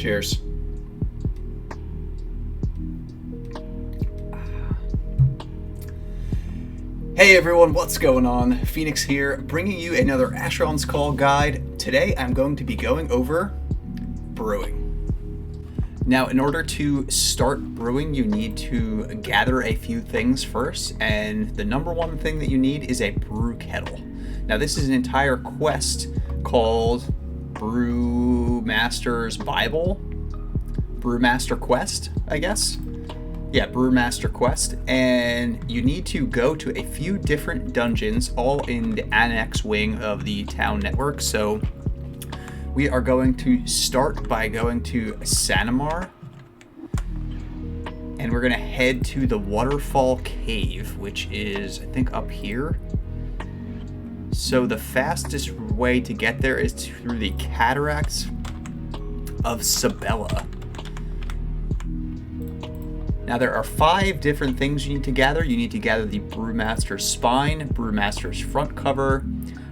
Cheers. Hey everyone, what's going on? Phoenix here, bringing you another Asheron's Call guide. Today I'm going to be going over brewing. Now, in order to start brewing, you need to gather a few things first, and the number one thing that you need is a brew kettle. Now, this is an entire quest called Brewmaster's Bible, Brewmaster Quest, I guess. Yeah, Brewmaster Quest, and you need to go to a few different dungeons, all in the annex wing of the town network. So we are going to start by going to Sanamar, and we're going to head to the Waterfall Cave, which is, I think, up here. So the fastest way to get there is through the Cataracts of Sabella. Now, there are 5 different things you need to gather. You need to gather the Brewmaster's Spine, Brewmaster's Front Cover,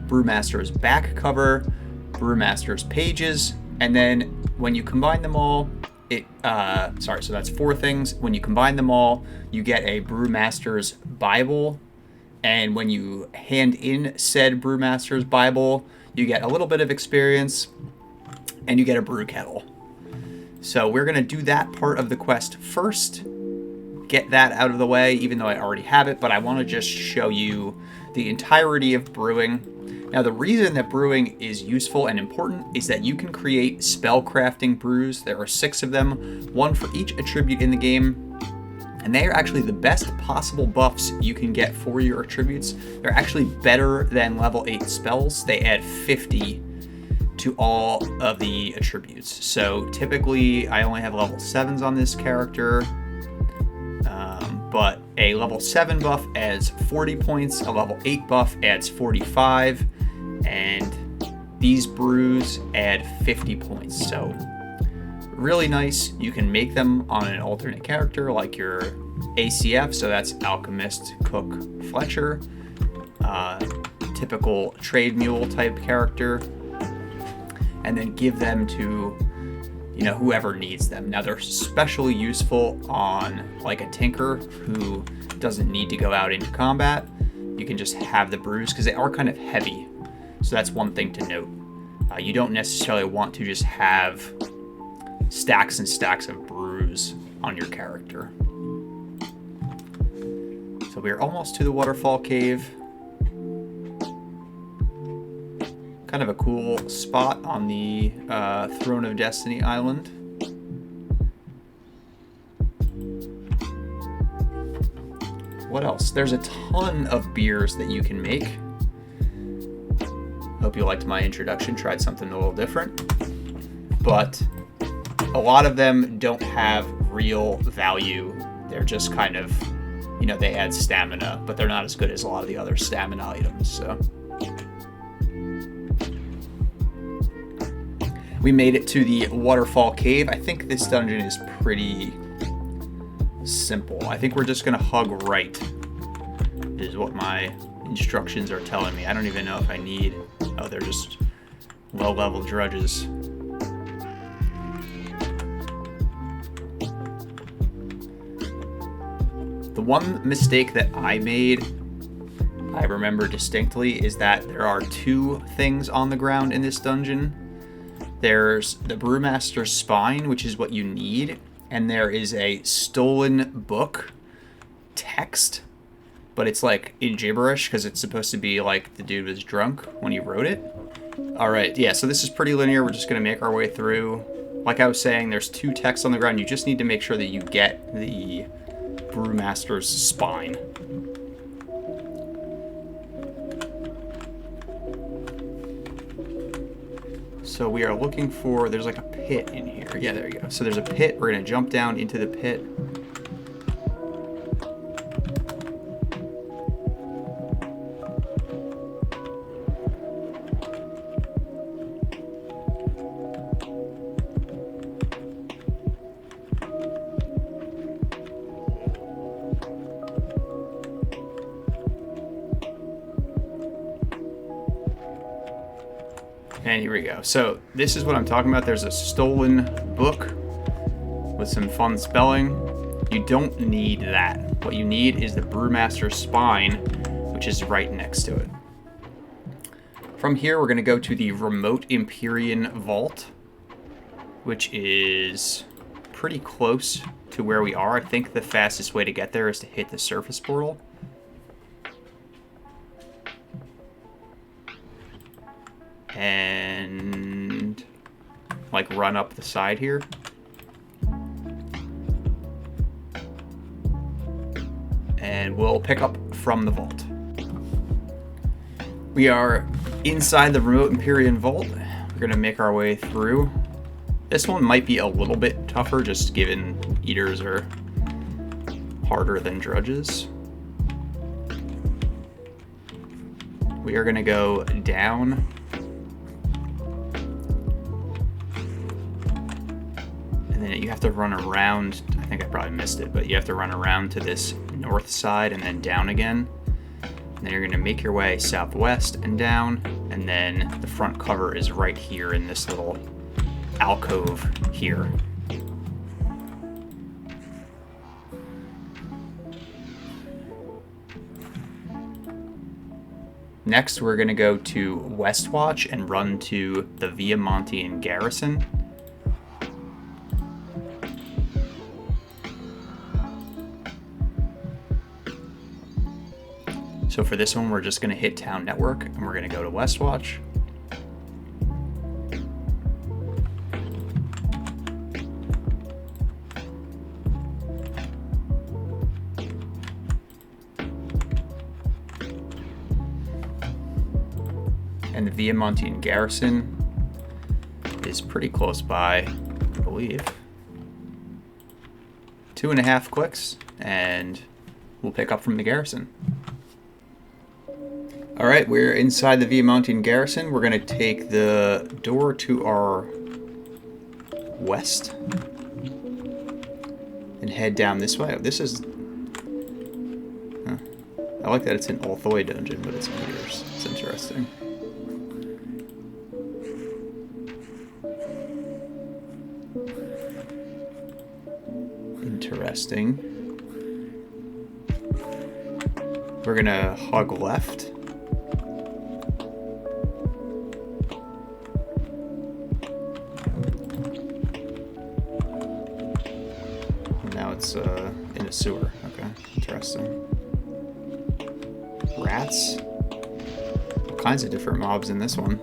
Brewmaster's Back Cover, Brewmaster's Pages, and then when you combine them all, so that's 4 things. When you combine them all, you get a Brewmaster's Bible, and when you hand in said Brewmaster's Bible, you get a little bit of experience, and you get a brew kettle. So we're going to do that part of the quest first. Get that out of the way, even though I already have it, but I want to just show you the entirety of brewing. Now, the reason that brewing is useful and important is that you can create spellcrafting brews. There are 6 of them, 1 for each attribute in the game, and they are actually the best possible buffs you can get for your attributes. They're actually better than level 8 spells. They add 50 to all of the attributes. So typically I only have level 7s on this character. But a level 7 buff adds 40 points, a level 8 buff adds 45, and these brews add 50 points. So really nice. You can make them on an alternate character like your ACF, so that's Alchemist, Cook, Fletcher, typical trade mule type character, and then give them to whoever needs them. Now, they're especially useful on like a tinker who doesn't need to go out into combat. You can just have the brews because they are kind of heavy. So that's one thing to note. You don't necessarily want to just have stacks and stacks of brews on your character. So we're almost to the Waterfall Cave. Kind of a cool spot on the Throne of Destiny island. What else? There's a ton of beers that you can make. Hope you liked my introduction. Tried something a little different. But a lot of them don't have real value. They're just kind of, they add stamina, but they're not as good as a lot of the other stamina items. So we made it to the Waterfall Cave. I think this dungeon is pretty simple. I think we're just going to hug right, is what my instructions are telling me. I don't even know if I need... Oh, they're just low-level drudges. The one mistake that I made, I remember distinctly, is that there are 2 things on the ground in this dungeon. There's the Brewmaster's Spine, which is what you need, and there is a stolen book text, but it's like in gibberish because it's supposed to be like the dude was drunk when he wrote it. All right, yeah, so this is pretty linear. We're just going to make our way through. Like I was saying, there's 2 texts on the ground. You just need to make sure that you get the Brewmaster's Spine. So we are looking for, there's like a pit in here. Yeah, there you go. So there's a pit. We're going to jump down into the pit. And here we go. So this is what I'm talking about. There's a stolen book with some fun spelling. You don't need that. What you need is the Brewmaster's spine, which is right next to it. From here, we're going to go to the remote Imperium vault, which is pretty close to where we are. I think the fastest way to get there is to hit the surface portal. And like run up the side here. And we'll pick up from the vault. We are inside the remote Imperium vault. We're gonna make our way through. This one might be a little bit tougher, just given eaters are harder than drudges. We are gonna go down. And then you have to run around. I think I probably missed it, but you have to run around to this north side and then down again. And then you're gonna make your way southwest and down, and then the front cover is right here in this little alcove here. Next, we're gonna go to Westwatch and run to the Viamontian garrison. So for this one, we're just gonna hit Town Network and we're gonna go to Westwatch. And the Viamontian garrison is pretty close by, I believe. 2.5 clicks, and we'll pick up from the garrison. All right, we're inside the Viamontian garrison. We're gonna take the door to our west and head down this way. Oh, this is, I like that it's an Althoy dungeon, but it's meters. It's interesting. Interesting. We're gonna hug left. Now it's in a sewer. Okay, interesting. Rats. All kinds of different mobs in this one.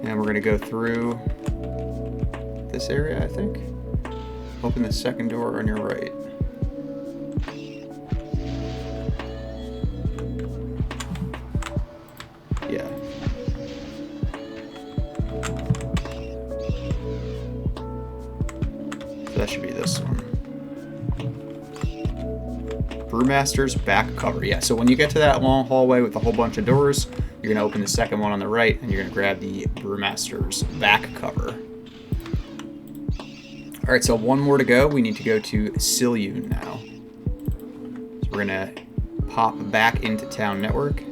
And we're gonna go through this area, I think. Open the second door on your right. Yeah. So that should be this one. Brewmaster's back cover. Yeah, so when you get to that long hallway with a whole bunch of doors, you're going to open the second one on the right, and you're going to grab the Brewmaster's back cover. All right, so one more to go. We need to go to Silyun now. So we're going to pop back into Town Network.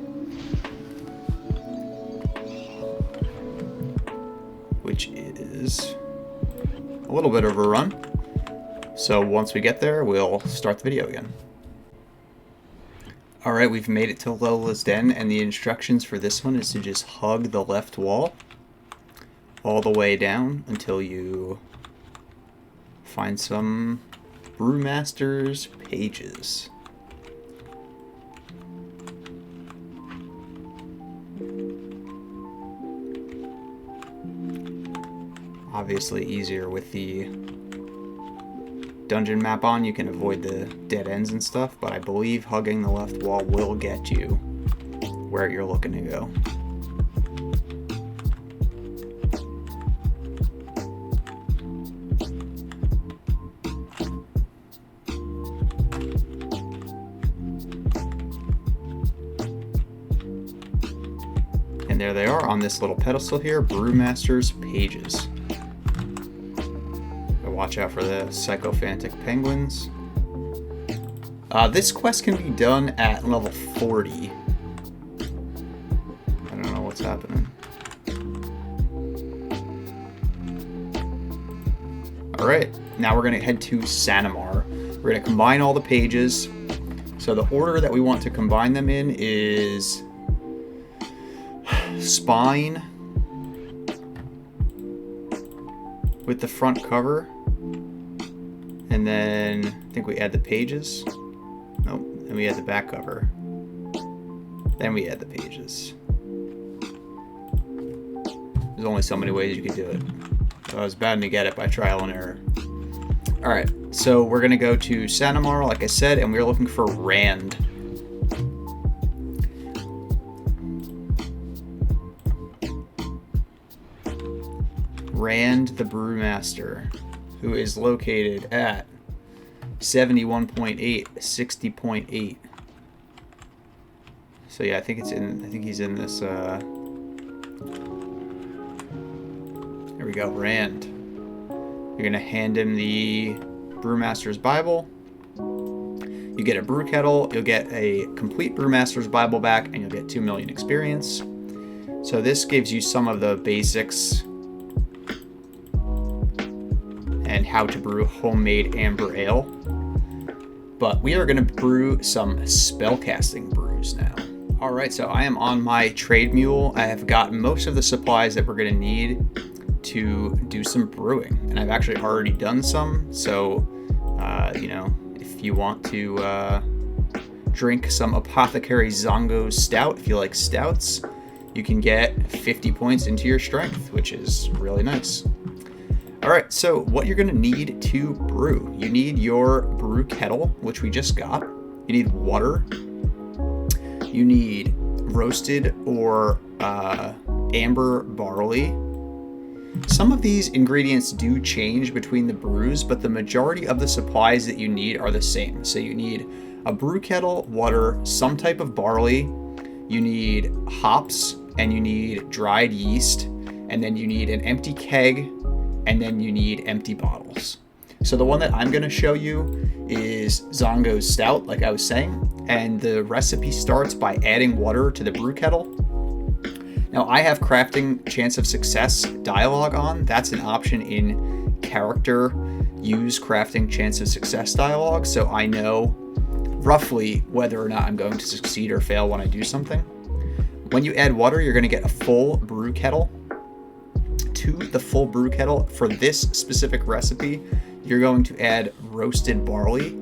Which is a little bit of a run. So once we get there, we'll start the video again. All right, we've made it to Lola's Den, and the instructions for this one is to just hug the left wall all the way down until you find some Brewmaster's pages. Obviously easier with the dungeon map on. You can avoid the dead ends and stuff, but I believe hugging the left wall will get you where you're looking to go. And there they are on this little pedestal here, Brewmaster's pages. Watch out for the sycophantic penguins. This quest can be done at level 40. I don't know what's happening. Alright, now we're going to head to Sanamar. We're going to combine all the pages. So the order that we want to combine them in is spine with the front cover. And then I think we add the pages. Nope, then we add the back cover. Then we add the pages. There's only so many ways you could do it. So I was bound to get it by trial and error. Alright, so we're going to go to Sanamar, like I said, and we're looking for Rand. Rand the Brewmaster, who is located at 71.8, 60.8. So yeah, I think he's in this, there we go, Rand. You're gonna hand him the Brewmaster's Bible. You get a brew kettle, you'll get a complete Brewmaster's Bible back, and you'll get 2 million experience. So this gives you some of the basics and how to brew homemade amber ale. But we are gonna brew some spellcasting brews now. All right, so I am on my trade mule. I have got most of the supplies that we're gonna need to do some brewing, and I've actually already done some. So, you know, if you want to drink some Apothecary Zongo Stout, if you like stouts, you can get 50 points into your strength, which is really nice. All right, so what you're gonna need to brew, you need your brew kettle, which we just got. You need water. You need roasted or amber barley. Some of these ingredients do change between the brews, but the majority of the supplies that you need are the same. So you need a brew kettle, water, some type of barley, you need hops, and you need dried yeast, and then you need an empty keg, and then you need empty bottles. So the one that I'm going to show you is Zongo's Stout, like I was saying, and the recipe starts by adding water to the brew kettle. Now I have crafting chance of success dialogue on. That's an option in character use crafting chance of success dialogue, so I know roughly whether or not I'm going to succeed or fail when I do something. When you add water, you're going to get a full brew kettle. To the full brew kettle for this specific recipe, you're going to add roasted barley.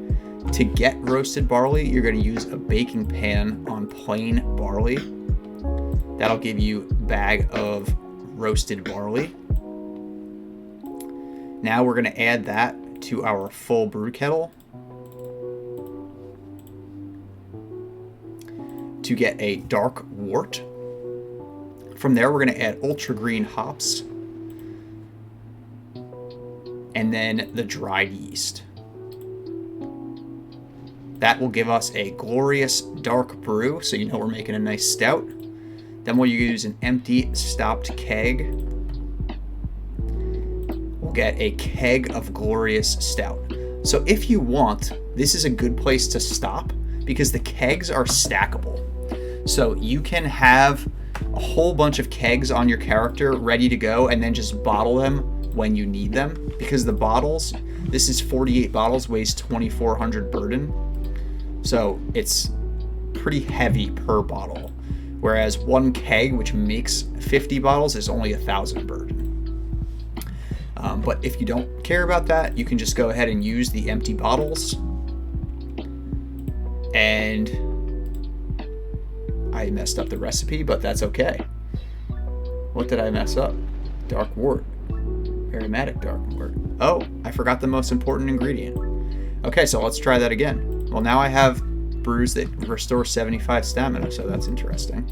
To get roasted barley, you're going to use a baking pan on plain barley. That'll give you a bag of roasted barley. Now we're going to add that to our full brew kettle to get a dark wort. From there, we're going to add ultra green hops and then the dried yeast. That will give us a glorious dark brew, so you know we're making a nice stout. Then we'll use an empty stopped keg. We'll get a keg of glorious stout. So if you want, this is a good place to stop because the kegs are stackable. So you can have a whole bunch of kegs on your character ready to go and then just bottle them when you need them, because the bottles, this is 48 bottles, weighs 2,400 burden. So it's pretty heavy per bottle. Whereas one keg, which makes 50 bottles, is only 1,000 burden. But if you don't care about that, you can just go ahead and use the empty bottles. And I messed up the recipe, but that's okay. What did I mess up? Dark wort. Aromatic dark wort. Oh, I forgot the most important ingredient. Okay, so let's try that again. Well, now I have brews that restore 75 stamina, so that's interesting.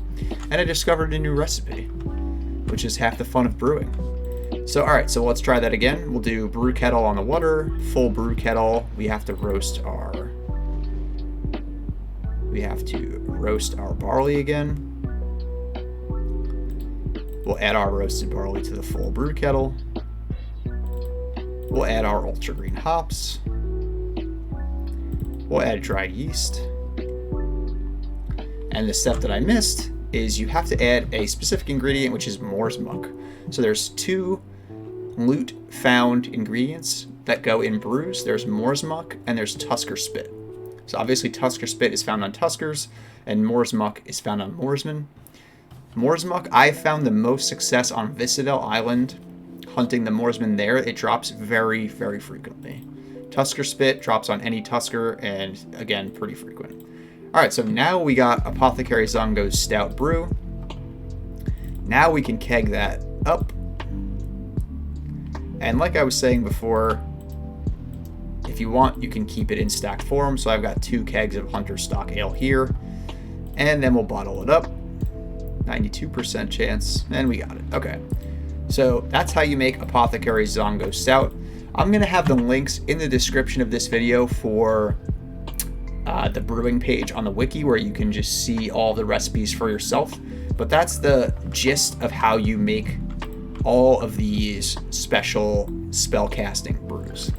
And I discovered a new recipe, which is half the fun of brewing. So alright, so let's try that again. We'll do brew kettle on the water, full brew kettle. We have to roast our barley again. We'll add our roasted barley to the full brew kettle. We'll add our ultra green hops. We'll add dried yeast. And the step that I missed is you have to add a specific ingredient, which is Moor's muck. So there's 2 loot found ingredients that go in brews. There's Moor's muck and there's Tusker spit. So obviously Tusker spit is found on Tuskers and Moor's muck is found on Moorsmen. Moor's muck, I found the most success on Vissadel Island hunting the Moorsmen there. It drops very, very frequently. Tusker spit drops on any Tusker and again, pretty frequent. All right, so now we got Apothecary Zongo's Stout Brew. Now we can keg that up. And like I was saying before, if you want, you can keep it in stacked form. So I've got 2 kegs of Hunter Stock Ale here. And then we'll bottle it up. 92% chance, and we got it. Okay, so that's how you make Apothecary Zongo Stout. I'm going to have the links in the description of this video for the brewing page on the wiki, where you can just see all the recipes for yourself. But that's the gist of how you make all of these special spellcasting brews.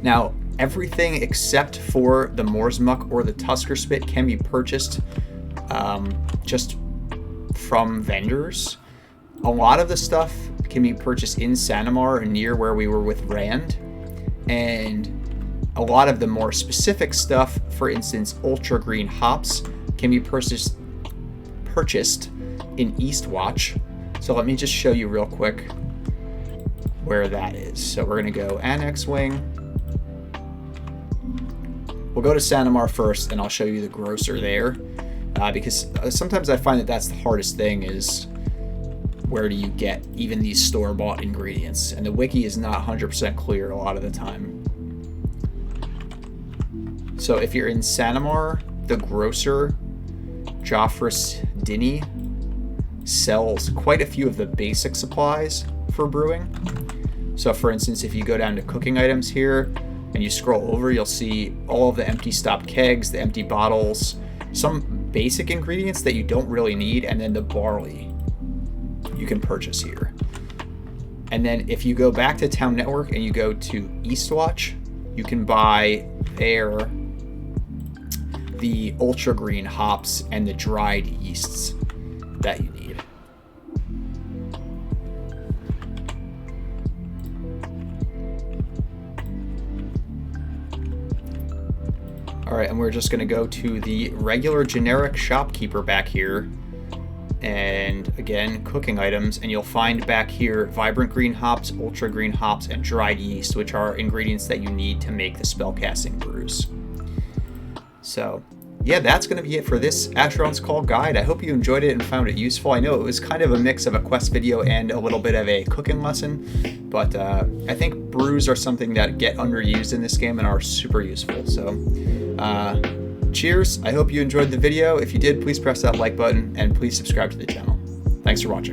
Now, everything except for the Moor's muck or the Tusker spit can be purchased just from vendors. A lot of the stuff can be purchased in Sanamar, near where we were with Rand, and a lot of the more specific stuff, for instance, ultra green hops, can be purchased in Eastwatch. So let me just show you real quick where that is. So we're gonna go Annex Wing. We'll go to Sanamar first, and I'll show you the grocer there, because sometimes I find that that's the hardest thing, is where do you get even these store-bought ingredients? And the wiki is not 100% clear a lot of the time. So if you're in Sanamar, the grocer, Joffris Dinny, sells quite a few of the basic supplies for brewing. So for instance, if you go down to cooking items here and you scroll over, you'll see all of the empty stopped kegs, the empty bottles, some basic ingredients that you don't really need, and then the barley you can purchase here. And then if you go back to Town Network and you go to Eastwatch, you can buy there the ultra green hops and the dried yeasts that you need. All right, and we're just gonna go to the regular generic shopkeeper back here. And again, cooking items, and you'll find back here vibrant green hops, ultra green hops, and dried yeast, which are ingredients that you need to make the spellcasting brews. So yeah, that's going to be it for this Asheron's Call guide. I hope you enjoyed it and found it useful. I know it was kind of a mix of a quest video and a little bit of a cooking lesson, but I think brews are something that get underused in this game and are super useful. So cheers. I hope you enjoyed the video. If you did, please press that like button and please subscribe to the channel. Thanks for watching.